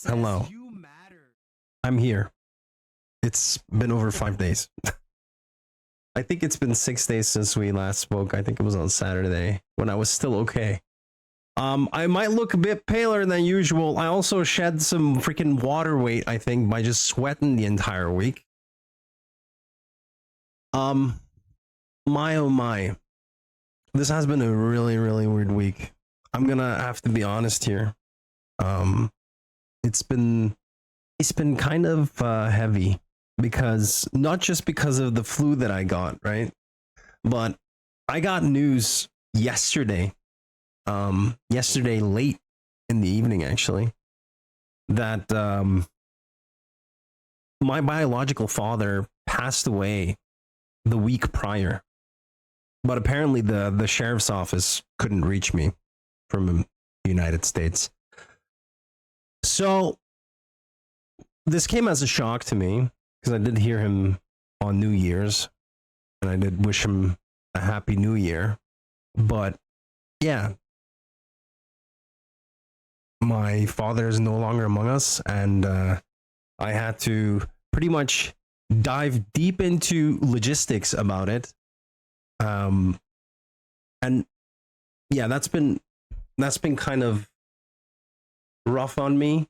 Hello. I'm here. It's been over 5 days. I think it's been 6 days since we last spoke. I think it was on Saturday when I was still okay. I might look a bit paler than usual. I also shed some freaking water weight, I think, by just sweating the entire week. My oh my. This has been a really, really weird week. I'm gonna have to be honest here. It's been kind of heavy because not just because of the flu that I got, right? But I got news yesterday. Yesterday late in the evening actually, that my biological father passed away the week prior. But apparently the sheriff's office couldn't reach me from the United States. So this came as a shock to me because I did hear him on New Year's and I did wish him a happy new year. But yeah, my father is no longer among us, and I had to pretty much dive deep into logistics about it. And yeah, that's been kind of rough on me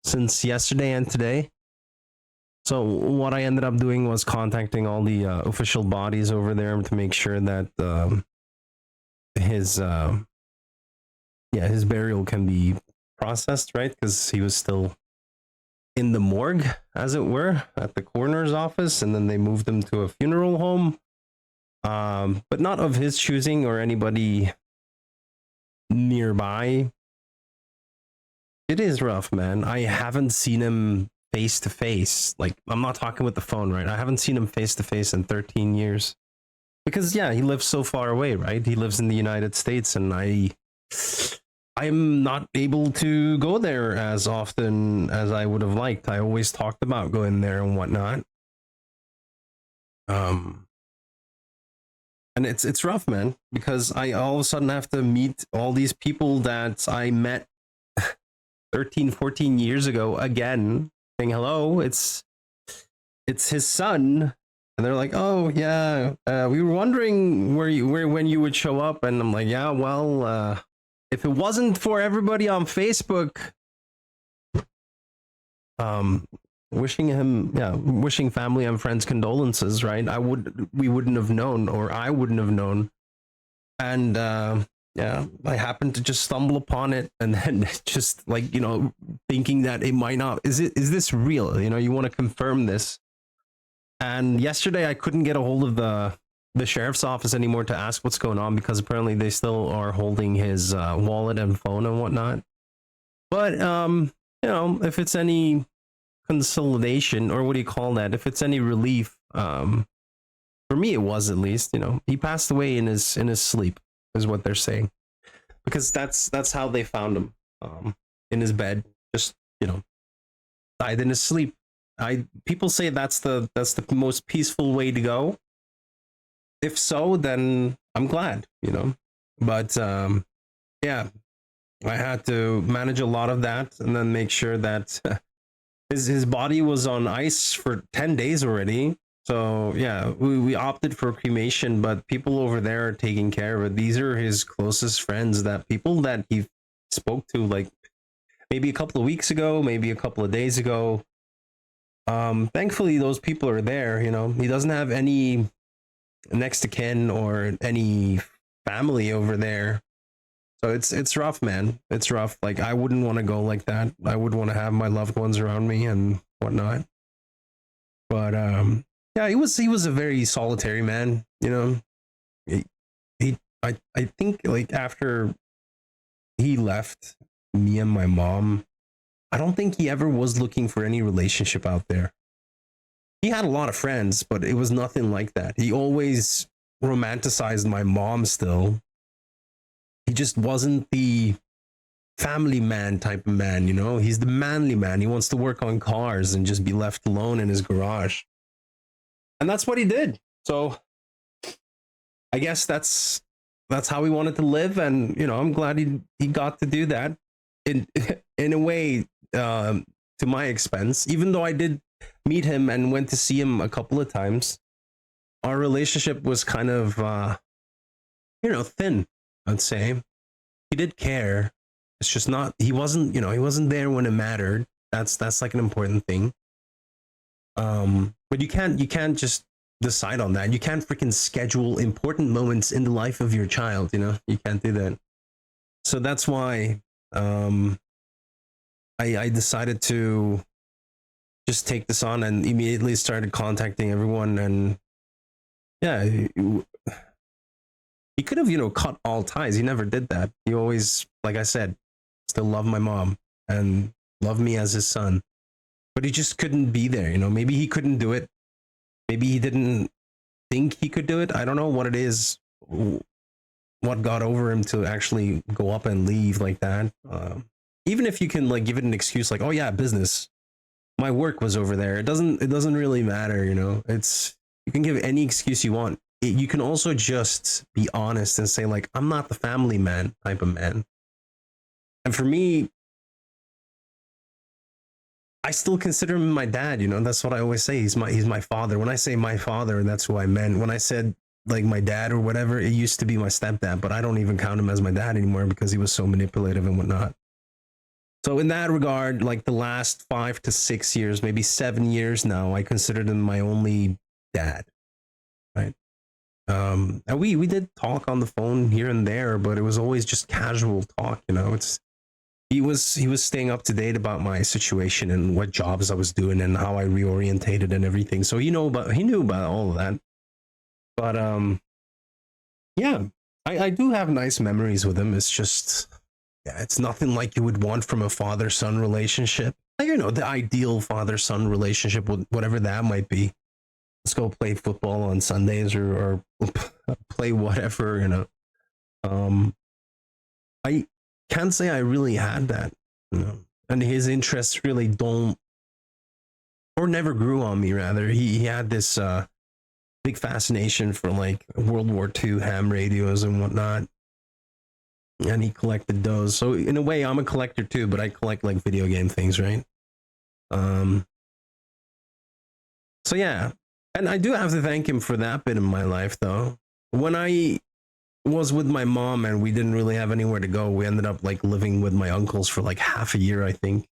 since yesterday and today. So what I ended up doing was contacting all the official bodies over there to make sure that his burial can be processed, right? Because he was still in the morgue, as it were, at the coroner's office, and then they moved him to a funeral home. But not of his choosing or anybody nearby. It is rough, man. I haven't seen him face to face. Like, I'm not talking with the phone, right? I haven't seen him face to face in 13 years. Because yeah, he lives so far away, right? He lives in the United States, and I'm not able to go there as often as I would have liked. I always talked about going there and whatnot. And it's rough, man, because I all of a sudden have to meet all these people that I met 13, 14 years ago again, saying hello. It's his son. And they're like, "Oh yeah, we were wondering when you would show up." And I'm like, "Yeah, well, if it wasn't for everybody on Facebook, wishing family and friends condolences, right? We wouldn't have known, or I wouldn't have known." And yeah, I happened to just stumble upon it, and then just like, thinking that it might not. Is this real? You want to confirm this. And yesterday I couldn't get a hold of the sheriff's office anymore to ask what's going on, because apparently they still are holding his wallet and phone and whatnot. But if it's any consolidation, or what do you call that? If it's any relief, for me it was, at least, he passed away in his sleep, is what they're saying, because that's how they found him, in his bed, just died in his sleep. People say that's the most peaceful way to go. If so, then I'm glad, But yeah, I had to manage a lot of that, and then make sure that his body was on ice for 10 days already. So yeah, we opted for cremation, but people over there are taking care of it. These are his closest friends, people that he spoke to, like maybe a couple of weeks ago, maybe a couple of days ago. Thankfully those people are there. He doesn't have any next to kin or any family over there, so it's rough, man. It's rough. Like, I wouldn't want to go like that. I would want to have my loved ones around me and whatnot. But yeah, he was a very solitary man. I think, like, after he left me and my mom, I don't think he ever was looking for any relationship out there. He had a lot of friends, but it was nothing like that. He always romanticized my mom still. He just wasn't the family man type of man, He's the manly man. He wants to work on cars and just be left alone in his garage. And that's what he did. So I guess that's how he wanted to live, and I'm glad he got to do that. In a way, to my expense. Even though I did meet him and went to see him a couple of times, our relationship was kind of, thin, I'd say. He did care. It's just not, he wasn't, he wasn't there when it mattered. That's like an important thing. But you can't just decide on that. You can't freaking schedule important moments in the life of your child, You can't do that. So that's why I decided to just take this on and immediately started contacting everyone. And yeah, he could have, cut all ties. He never did that. He always, like I said, still loved my mom and loved me as his son. But he just couldn't be there, Maybe he couldn't do it. Maybe he didn't think he could do it. I don't know what it is, what got over him to actually go up and leave like that. Even if you can like give it an excuse, like, oh yeah, business, my work was over there. It doesn't really matter, It's, you can give any excuse you want. You can also just be honest and say like, I'm not the family man type of man. And for me, I still consider him my dad, That's what I always say. He's my father. When I say my father, that's who I meant. When I said like my dad or whatever, it used to be my stepdad, but I don't even count him as my dad anymore because he was so manipulative and whatnot. So in that regard, like the last 5 to 6 years, maybe 7 years now, I considered him my only dad, right? And we did talk on the phone here and there, but it was always just casual talk, It's he was staying up to date about my situation and what jobs I was doing and how I reorientated and everything. So he knew about all of that. But yeah, I do have nice memories with him. It's just, yeah, it's nothing like you would want from a father-son relationship. Like, the ideal father-son relationship, whatever that might be. Let's go play football on Sundays or play whatever, I can't say I really had that, and his interests really don't, or never grew on me, rather. He had this big fascination for like World War II ham radios and whatnot, and he collected those. So in a way, I'm a collector too, but I collect like video game things, right? So yeah, and I do have to thank him for that bit in my life, though. When I was with my mom and we didn't really have anywhere to go, we ended up like living with my uncles for like half a year, I think.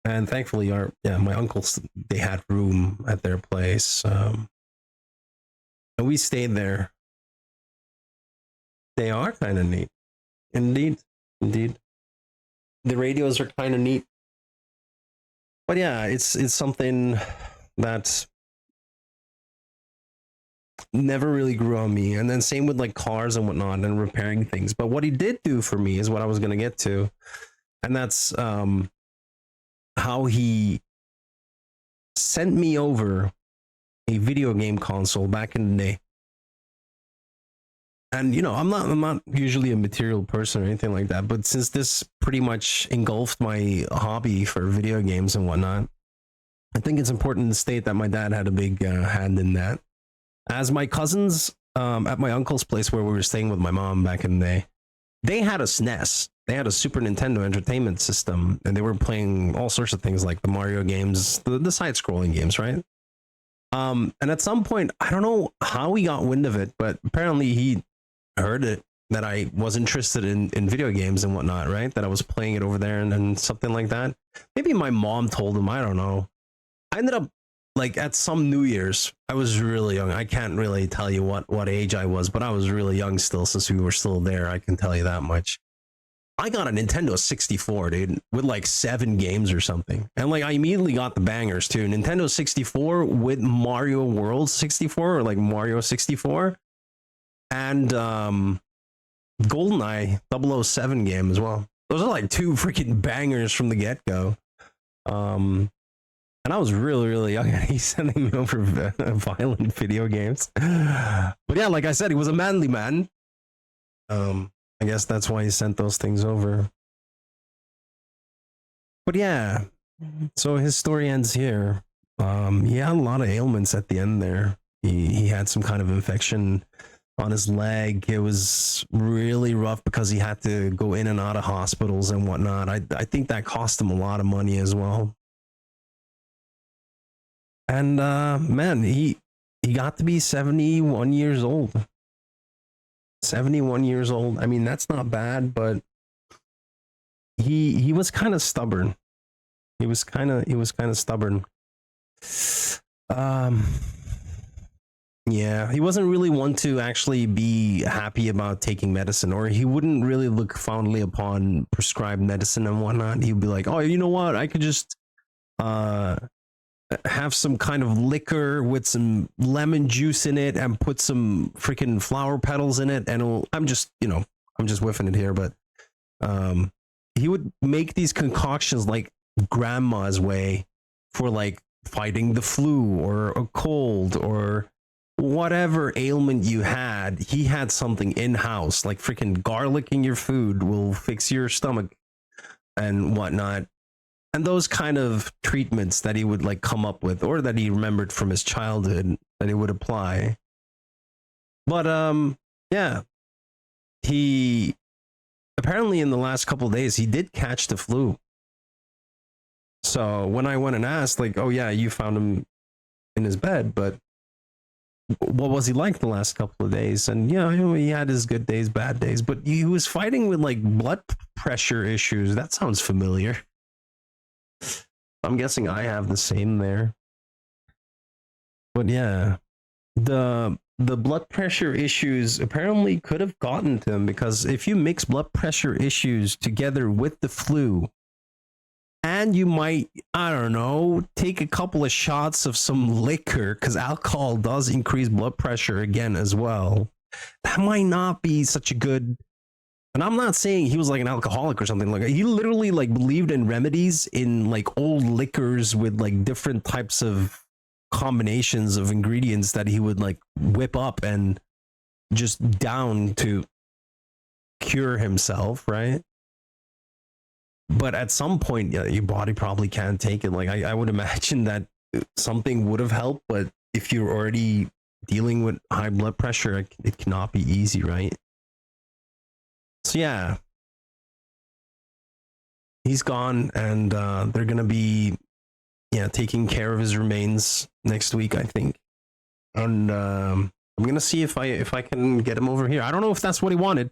And thankfully, my uncles, they had room at their place, and we stayed there. They are kind of neat, indeed. The radios are kind of neat, but yeah, it's something that never really grew on me. And then same with like cars and whatnot and repairing things. But what he did do for me is what I was going to get to, and that's how he sent me over a video game console back in the day. And I'm not usually a material person or anything like that, but since this pretty much engulfed my hobby for video games and whatnot, I think it's important to state that my dad had a big hand in that. As my cousins at my uncle's place where we were staying with my mom back in the day, they had a SNES. They had a Super Nintendo Entertainment System, and they were playing all sorts of things like the Mario games, the side-scrolling games, right? And at some point, I don't know how he got wind of it, but apparently he heard it, that I was interested in video games and whatnot, right? That I was playing it over there and something like that. Maybe my mom told him, I don't know. I ended up, like, at some New Year's, I was really young. I can't really tell you what age I was, but I was really young still, since we were still there. I can tell you that much. I got a Nintendo 64, dude, with like 7 games or something. And like I immediately got the bangers too. Nintendo 64 with Mario World 64, or like Mario 64. And GoldenEye 007 game as well. Those are like 2 freaking bangers from the get-go. And I was really, really young, and he's sending me over violent video games. But yeah, like I said, he was a manly man. I guess that's why he sent those things over. But yeah, so his story ends here. He had a lot of ailments at the end there. He had some kind of infection on his leg. It was really rough because he had to go in and out of hospitals and whatnot. I think that cost him a lot of money as well. And man, he got to be 71 years old. 71 years old. I mean, that's not bad, but he was kind of stubborn. He was kind of stubborn. Yeah, he wasn't really one to actually be happy about taking medicine, or he wouldn't really look fondly upon prescribed medicine and whatnot. He'd be like, "Oh, you know what? I could just have some kind of liquor with some lemon juice in it and put some freaking flower petals in it, and I'm just whiffing it here, but he would make these concoctions like grandma's way for like fighting the flu or a cold or whatever ailment you had. He had something in house, like freaking garlic in your food will fix your stomach and whatnot. And those kind of treatments that he would like come up with, or that he remembered from his childhood, that he would apply. But yeah, he apparently in the last couple of days he did catch the flu. So when I went and asked, like, "Oh yeah, you found him in his bed, but what was he like the last couple of days?" And yeah, he had his good days, bad days, but he was fighting with like blood pressure issues. That sounds familiar. I'm guessing I have the same there. But yeah, the blood pressure issues apparently could have gotten to him, because if you mix blood pressure issues together with the flu, and you might, I don't know, take a couple of shots of some liquor, because alcohol does increase blood pressure again as well, that might not be such a good. And I'm not saying he was like an alcoholic or something like that. He literally like believed in remedies in like old liquors with like different types of combinations of ingredients that he would like whip up and just down to cure himself, right? But at some point, yeah, your body probably can't take it. Like I would imagine that something would have helped, but if you're already dealing with high blood pressure, it cannot be easy, right? So yeah, he's gone, and they're gonna be taking care of his remains next week, I think. And I'm gonna see if I can get him over here. I don't know if that's what he wanted.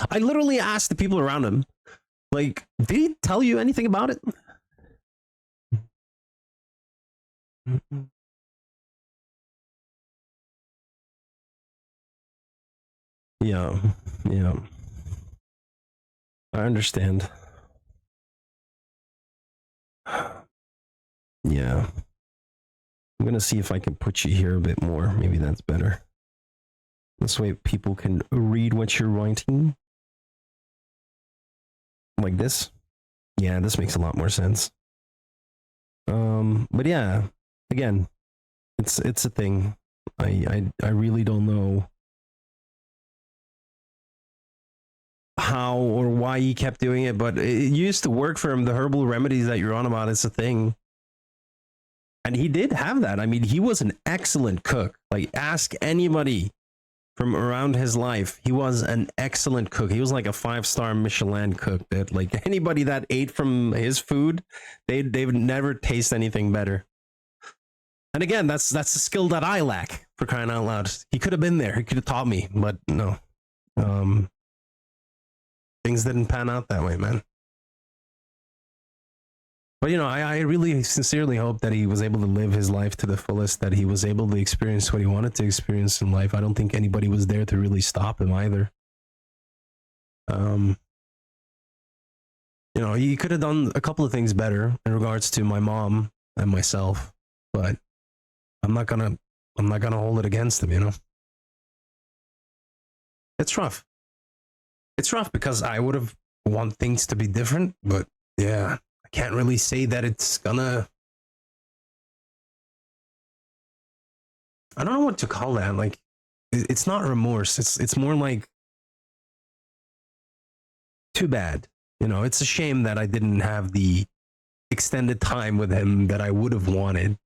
I literally asked the people around him, like, did he tell you anything about it? Yeah. I understand. Yeah. I'm gonna see if I can put you here a bit more. Maybe that's better. This way people can read what you're writing. Like this. Yeah, this makes a lot more sense. But yeah, again, it's a thing. I really don't know how or why he kept doing it, but it used to work for him. The herbal remedies that you're on about, it's a thing. And he did have that. I mean, he was an excellent cook. Like, ask anybody from around his life. He was an excellent cook. He was like a 5-star Michelin cook. That like anybody that ate from his food, they would never taste anything better. And again, that's a skill that I lack, for crying out loud. He could have been there. He could have taught me, but no. Things didn't pan out that way, man. But I really sincerely hope that he was able to live his life to the fullest, that he was able to experience what he wanted to experience in life. I don't think anybody was there to really stop him either. He could have done a couple of things better in regards to my mom and myself, but I'm not gonna hold it against him, It's rough. It's rough because I would have want things to be different, but yeah, I can't really say that it's gonna. I don't know what to call that. Like, it's not remorse. It's more like too bad. It's a shame that I didn't have the extended time with him that I would have wanted.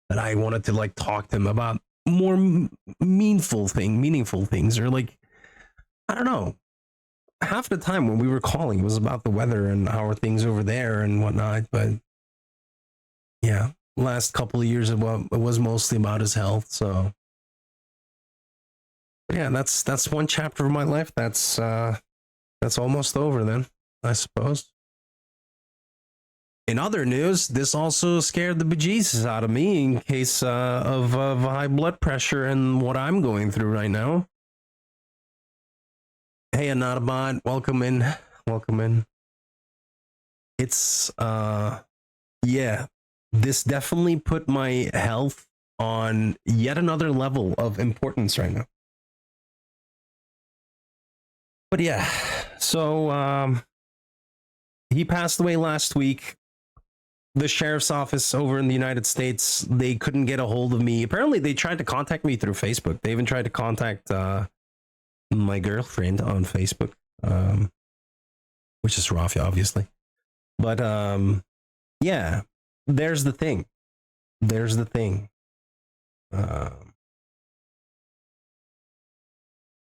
That I wanted to like talk to him about more meaningful things, or like, I don't know. Half the time when we were calling, it was about the weather and how are things over there and whatnot. But yeah, last couple of years, it was mostly about his health. So yeah, that's one chapter of my life. That's almost over then, I suppose. In other news, this also scared the bejesus out of me in case of high blood pressure and what I'm going through right now. Hey, Anonabot, welcome in. It's yeah, this definitely put my health on yet another level of importance right now. But yeah, so he passed away last week. The sheriff's office over in the United States, they couldn't get a hold of me. Apparently, they tried to contact me through Facebook. They even tried to contact my girlfriend on Facebook, which is Rafi, obviously. But yeah, there's the thing.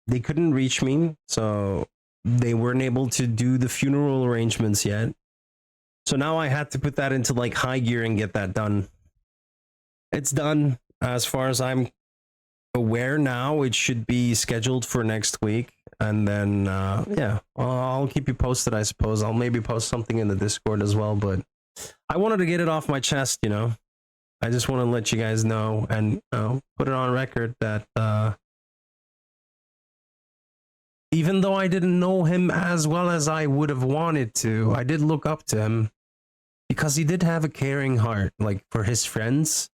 They couldn't reach me, so they weren't able to do the funeral arrangements yet. So now I had to put that into like high gear and get that done. It's done as far as I'm aware now. It should be scheduled for next week. And then, yeah, I'll keep you posted, I suppose. I'll maybe post something in the Discord as well. But I wanted to get it off my chest, you know. I just want to let you guys know and put it on record that even though I didn't know him as well as I would have wanted to, I did look up to him because he did have a caring heart, like for his friends,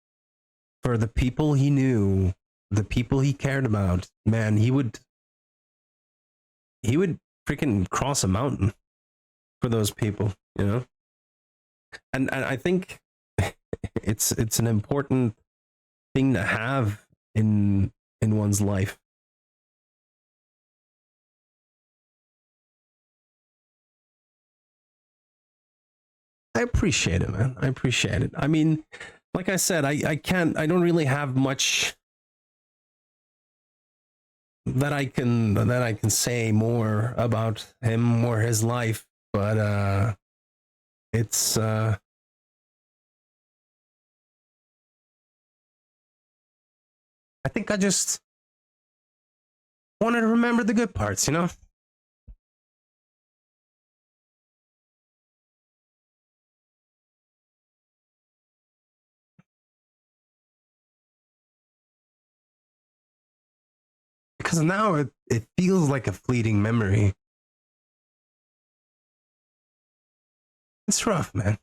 for the people he knew, the people he cared about. Man, he would freaking cross a mountain for those people, you know? And I think it's an important thing to have in one's life. I appreciate it, man. I appreciate it. I mean, like I said, I don't really have much that I can say more about him or his life, but it's I think I just wanted to remember the good parts, you know? Because now it feels like a fleeting memory. It's rough, man.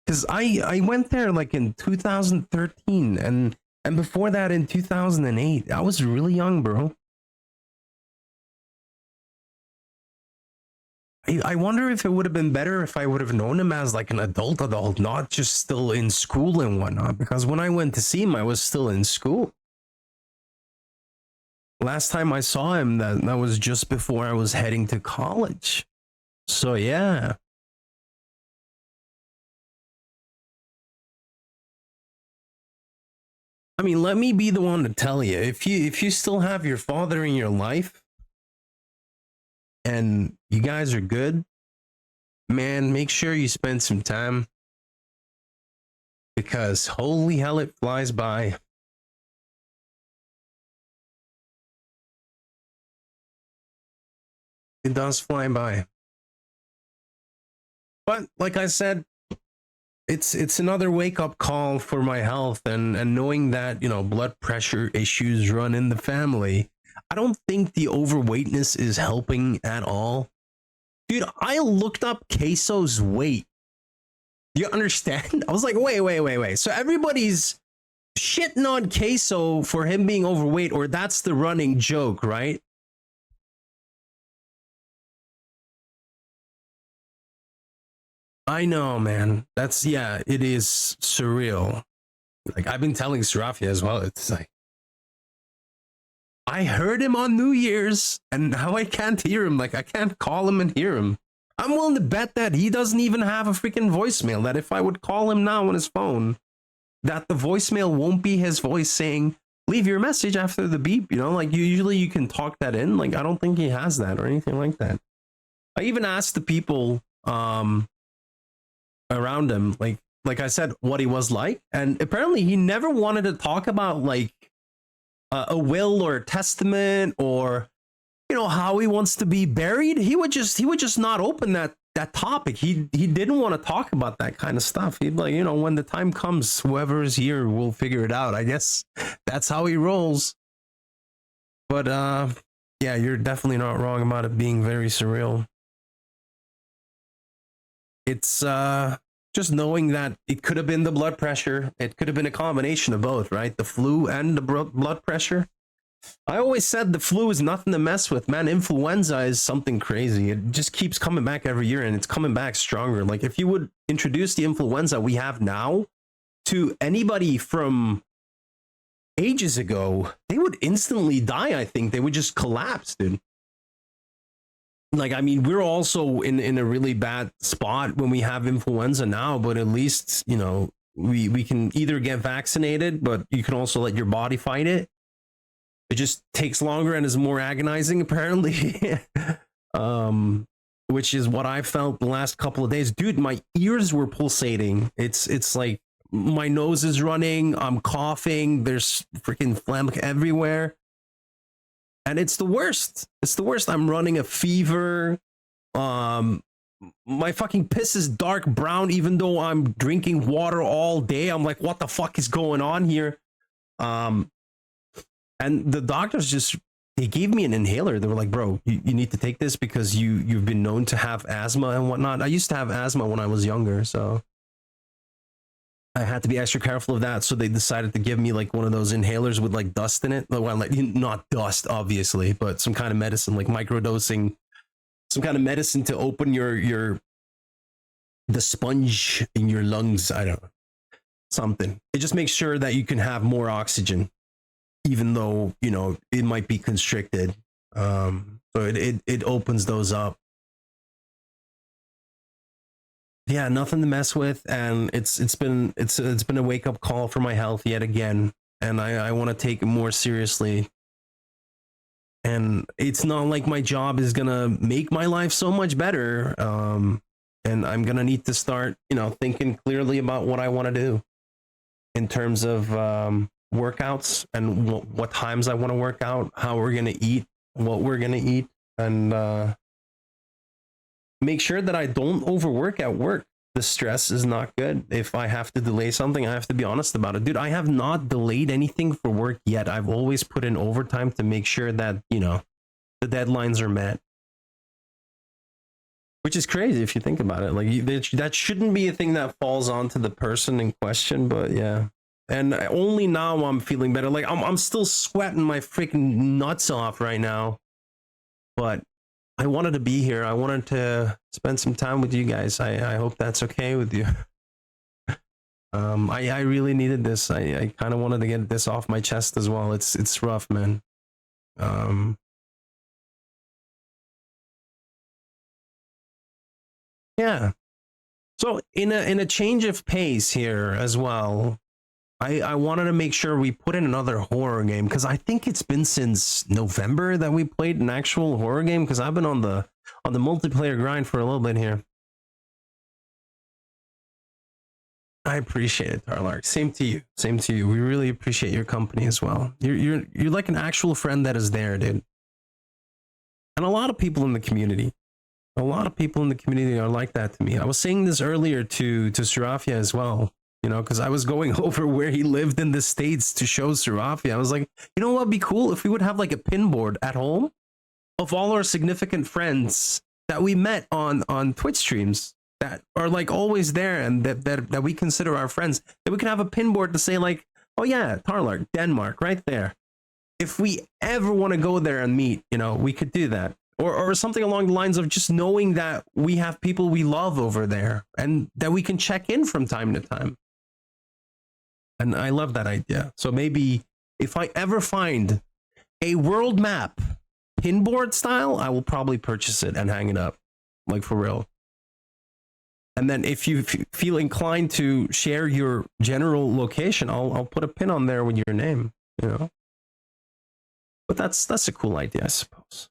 Because I went there like in 2013 and before that in 2008. I was really young, bro. I wonder if it would have been better if I would have known him as like an adult, not just still in school and whatnot. Because when I went to see him, I was still in school. Last time I saw him, that was just before I was heading to college. So yeah. I mean, let me be the one to tell you, if you still have your father in your life and you guys are good, man, make sure you spend some time, because holy hell, it flies by. It does fly by. But like I said, it's another wake-up call for my health, and knowing that, you know, blood pressure issues run in the family. I don't think the overweightness is helping at all. Dude, I looked up Queso's weight. Do you understand? I was like, wait. So everybody's shitting on Queso for him being overweight, or that's the running joke, right? I know, man. That's, yeah, it is surreal. Like, I've been telling Serafia as well. It's like, I heard him on New Year's, and now I can't hear him. Like, I can't call him and hear him. I'm willing to bet that he doesn't even have a freaking voicemail. That if I would call him now on his phone, that the voicemail won't be his voice saying, leave your message after the beep. You know, like usually you can talk that in. Like, I don't think he has that or anything like that. I even asked the people around him, like I said, what he was like. And apparently he never wanted to talk about like a will or a testament or, you know, how he wants to be buried. He would just not open that topic. He didn't want to talk about that kind of stuff. He'd like, you know, when the time comes, whoever is here will figure it out. I guess that's how he rolls. But yeah, you're definitely not wrong about it being very surreal. It's just knowing that it could have been the blood pressure. It could have been a combination of both, right? The flu and the blood pressure. I always said the flu is nothing to mess with, man. Influenza is something crazy. It just keeps coming back every year, and it's coming back stronger. Like, if you would introduce the influenza we have now to anybody from ages ago, they would instantly die, I think. They would just collapse, dude. Like, I mean, we're also in a really bad spot when we have influenza now, but at least, you know, we can either get vaccinated, but you can also let your body fight it. It just takes longer and is more agonizing, apparently. Which is what I felt the last couple of days. Dude, my ears were pulsating. It's like my nose is running. I'm coughing. There's freaking phlegm everywhere. And it's the worst. It's the worst. I'm running a fever. My fucking piss is dark brown, even though I'm drinking water all day. I'm like, what the fuck is going on here? And the doctors just, they gave me an inhaler. They were like, bro, you need to take this because you've been known to have asthma and whatnot. I used to have asthma when I was younger, so I had to be extra careful of that. So they decided to give me like one of those inhalers with like dust in it. Well, like not dust, obviously, but some kind of medicine, like microdosing, some kind of medicine to open the sponge in your lungs. I don't know, something. It just makes sure that you can have more oxygen, even though, you know, it might be constricted. So it opens those up. Yeah, nothing to mess with, and it's been a wake up call for my health yet again, and I want to take it more seriously. And it's not like my job is gonna make my life so much better, and I'm gonna need to start, you know, thinking clearly about what I want to do in terms of workouts and what times I want to work out, how we're gonna eat, what we're gonna eat, and make sure that I don't overwork at work. The stress is not good. If I have to delay something, I have to be honest about it. Dude, I have not delayed anything for work yet. I've always put in overtime to make sure that, you know, the deadlines are met. Which is crazy if you think about it. Like, that shouldn't be a thing that falls onto the person in question, but yeah. And only now I'm feeling better. Like, I'm still sweating my freaking nuts off right now. But I wanted to be here. I wanted to spend some time with you guys. I hope that's okay with you. I really needed this. I kind of wanted to get this off my chest as well. It's rough, man. Yeah. So in a change of pace here as well, I wanted to make sure we put in another horror game, because I think it's been since November that we played an actual horror game, because I've been on the multiplayer grind for a little bit here. I appreciate it, Tarlark. Same to you. Same to you. We really appreciate your company as well. You're like an actual friend that is there, dude. And a lot of people in the community. A lot of people in the community are like that to me. I was saying this earlier to Surafia as well. You know, because I was going over where he lived in the States to show Surafia. I was like, you know what would be cool if we would have like a pin board at home of all our significant friends that we met on Twitch streams that are like always there and that we consider our friends. That we can have a pin board to say like, oh yeah, Tarlark, Denmark, right there. If we ever want to go there and meet, you know, we could do that. Or something along the lines of just knowing that we have people we love over there and that we can check in from time to time. And I love that idea. So maybe if I ever find a world map, pinboard style, I will probably purchase it and hang it up. like for real. And then if you feel inclined to share your general location, I'll put a pin on there with your name, you know. But that's a cool idea, I suppose.